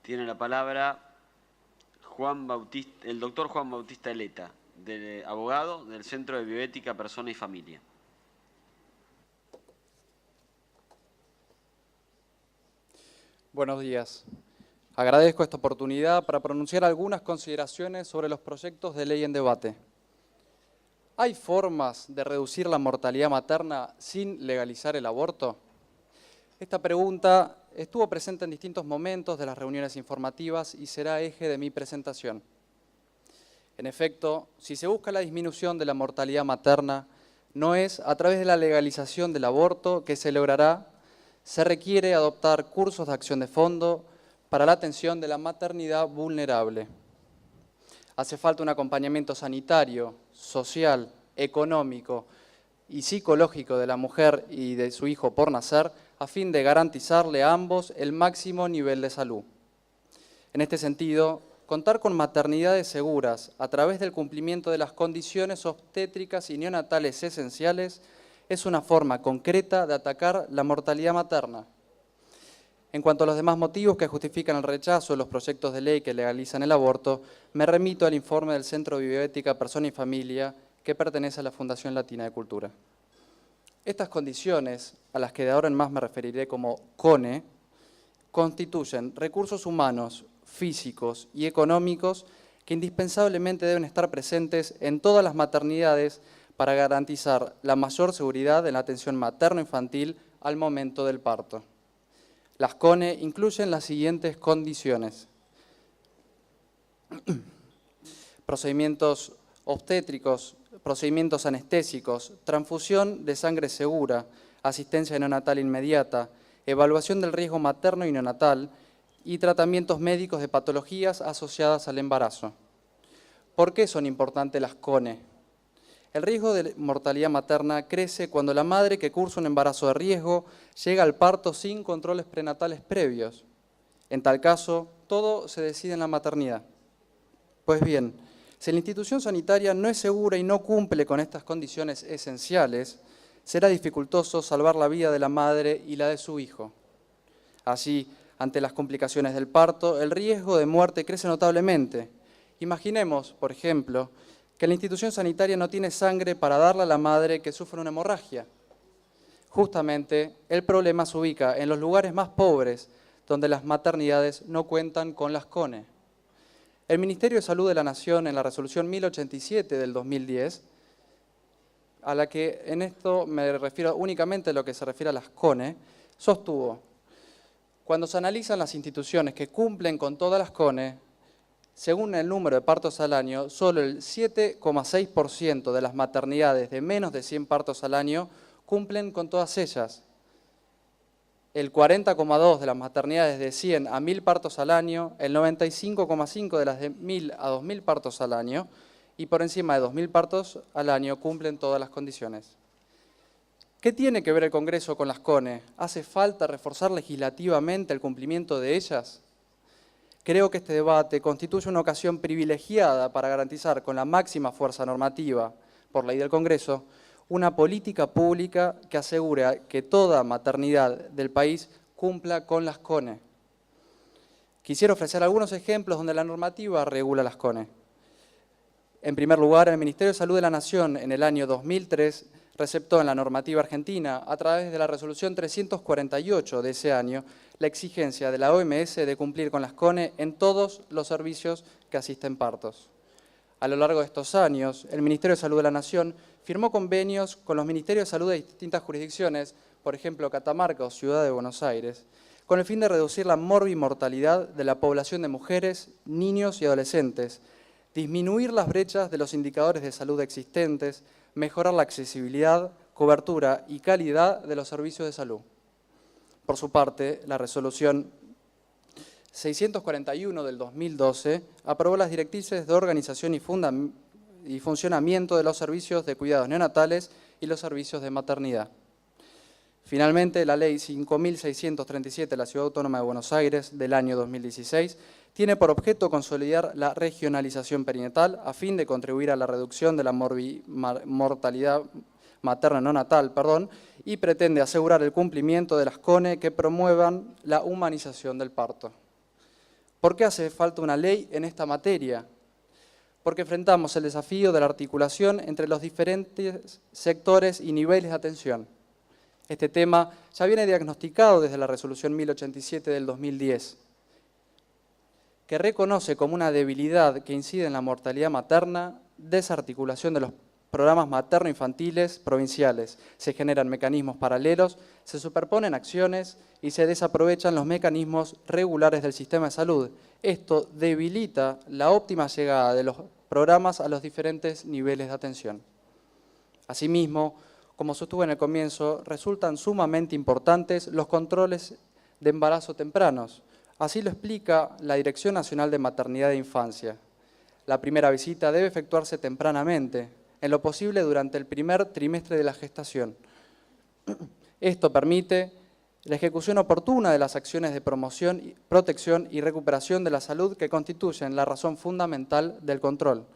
Tiene la palabra el doctor Juan Bautista Eleta, abogado del Centro de Bioética, Persona y Familia. Buenos días. Agradezco esta oportunidad para pronunciar algunas consideraciones sobre los proyectos de ley en debate. ¿Hay formas de reducir la mortalidad materna sin legalizar el aborto? Esta pregunta estuvo presente en distintos momentos de las reuniones informativas y será eje de mi presentación. En efecto, si se busca la disminución de la mortalidad materna, no es a través de la legalización del aborto que se logrará. Se requiere adoptar cursos de acción de fondo para la atención de la maternidad vulnerable. Hace falta un acompañamiento sanitario, social, económico y psicológico de la mujer y de su hijo por nacer, a fin de garantizarle a ambos el máximo nivel de salud. En este sentido, contar con maternidades seguras a través del cumplimiento de las condiciones obstétricas y neonatales esenciales es una forma concreta de atacar la mortalidad materna. En cuanto a los demás motivos que justifican el rechazo de los proyectos de ley que legalizan el aborto, me remito al informe del Centro de Bioética, Persona y Familia, que pertenece a la Fundación Latina de Cultura. Estas condiciones, a las que de ahora en más me referiré como CONE, constituyen recursos humanos, físicos y económicos que indispensablemente deben estar presentes en todas las maternidades para garantizar la mayor seguridad en la atención materno-infantil al momento del parto. Las CONE incluyen las siguientes condiciones: procedimientos obstétricos, procedimientos anestésicos, transfusión de sangre segura, asistencia neonatal inmediata, evaluación del riesgo materno y neonatal y tratamientos médicos de patologías asociadas al embarazo. ¿Por qué son importantes las CONE? El riesgo de mortalidad materna crece cuando la madre que cursa un embarazo de riesgo llega al parto sin controles prenatales previos. En tal caso, todo se decide en la maternidad. Pues bien, si la institución sanitaria no es segura y no cumple con estas condiciones esenciales, será dificultoso salvar la vida de la madre y la de su hijo. Así, ante las complicaciones del parto, el riesgo de muerte crece notablemente. Imaginemos, por ejemplo, que la institución sanitaria no tiene sangre para darle a la madre que sufre una hemorragia. Justamente, el problema se ubica en los lugares más pobres, donde las maternidades no cuentan con las CONE. El Ministerio de Salud de la Nación, en la resolución 1087 del 2010, a la que en esto me refiero únicamente a lo que se refiere a las CONE, sostuvo: cuando se analizan las instituciones que cumplen con todas las CONE, según el número de partos al año, solo el 7,6% de las maternidades de menos de 100 partos al año cumplen con todas ellas. El 40,2% de las maternidades de 100 a 1000 partos al año, el 95,5% de las de 1000 a 2000 partos al año y por encima de 2000 partos al año cumplen todas las condiciones. ¿Qué tiene que ver el Congreso con las CONE? ¿Hace falta reforzar legislativamente el cumplimiento de ellas? Creo que este debate constituye una ocasión privilegiada para garantizar con la máxima fuerza normativa, por ley del Congreso, una política pública que asegure que toda maternidad del país cumpla con las CONE. Quisiera ofrecer algunos ejemplos donde la normativa regula las CONE. En primer lugar, el Ministerio de Salud de la Nación, en el año 2003, receptó en la normativa argentina, a través de la resolución 348 de ese año, la exigencia de la OMS de cumplir con las CONE en todos los servicios que asisten partos. A lo largo de estos años, el Ministerio de Salud de la Nación firmó convenios con los Ministerios de Salud de distintas jurisdicciones, por ejemplo, Catamarca o Ciudad de Buenos Aires, con el fin de reducir la morbimortalidad de la población de mujeres, niños y adolescentes, disminuir las brechas de los indicadores de salud existentes, mejorar la accesibilidad, cobertura y calidad de los servicios de salud. Por su parte, la resolución 641 del 2012 aprobó las directrices de organización y funcionamiento de los servicios de cuidados neonatales y los servicios de maternidad. Finalmente, la Ley 5.637 de la Ciudad Autónoma de Buenos Aires del año 2016 tiene por objeto consolidar la regionalización perinatal a fin de contribuir a la reducción de la mortalidad materna neonatal, y pretende asegurar el cumplimiento de las CONE que promuevan la humanización del parto. ¿Por qué hace falta una ley en esta materia? Porque enfrentamos el desafío de la articulación entre los diferentes sectores y niveles de atención. Este tema ya viene diagnosticado desde la Resolución 1087 del 2010, que reconoce como una debilidad que incide en la mortalidad materna, desarticulación de los programas materno-infantiles provinciales. Se generan mecanismos paralelos, se superponen acciones y se desaprovechan los mecanismos regulares del sistema de salud. Esto debilita la óptima llegada de los programas a los diferentes niveles de atención. Asimismo, como sostuve en el comienzo, resultan sumamente importantes los controles de embarazo tempranos. Así lo explica la Dirección Nacional de Maternidad e Infancia. La primera visita debe efectuarse tempranamente, en lo posible durante el primer trimestre de la gestación. Esto permite la ejecución oportuna de las acciones de promoción, protección y recuperación de la salud que constituyen la razón fundamental del control.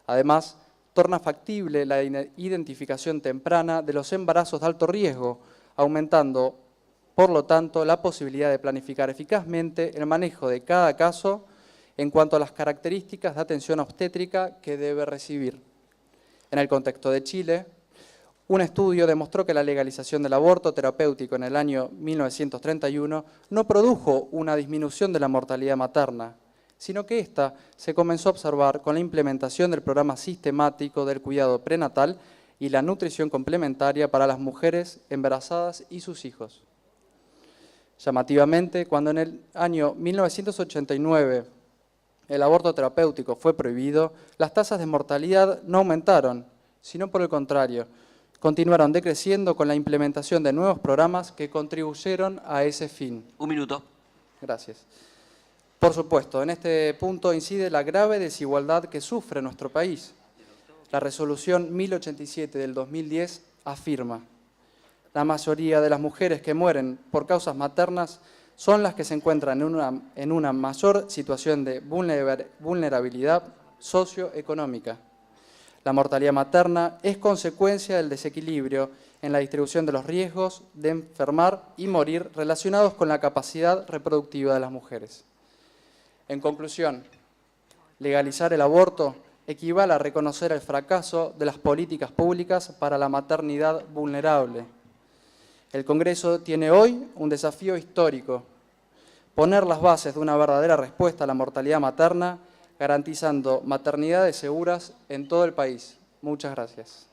Además, torna factible la identificación temprana de los embarazos de alto riesgo, aumentando, por lo tanto, la posibilidad de planificar eficazmente el manejo de cada caso en cuanto a las características de atención obstétrica que debe recibir. En el contexto de Chile, un estudio demostró que la legalización del aborto terapéutico en el año 1931 no produjo una disminución de la mortalidad materna, sino que ésta se comenzó a observar con la implementación del programa sistemático del cuidado prenatal y la nutrición complementaria para las mujeres embarazadas y sus hijos. Llamativamente, cuando en el año 1989 el aborto terapéutico fue prohibido, las tasas de mortalidad no aumentaron, sino por el contrario, continuaron decreciendo con la implementación de nuevos programas que contribuyeron a ese fin. Un minuto. Gracias. Por supuesto, en este punto incide la grave desigualdad que sufre nuestro país. La Resolución 1087 del 2010 afirma: la mayoría de las mujeres que mueren por causas maternas son las que se encuentran en una mayor situación de vulnerabilidad socioeconómica. La mortalidad materna es consecuencia del desequilibrio en la distribución de los riesgos de enfermar y morir relacionados con la capacidad reproductiva de las mujeres. En conclusión, legalizar el aborto equivale a reconocer el fracaso de las políticas públicas para la maternidad vulnerable. El Congreso tiene hoy un desafío histórico: poner las bases de una verdadera respuesta a la mortalidad materna, garantizando maternidades seguras en todo el país. Muchas gracias.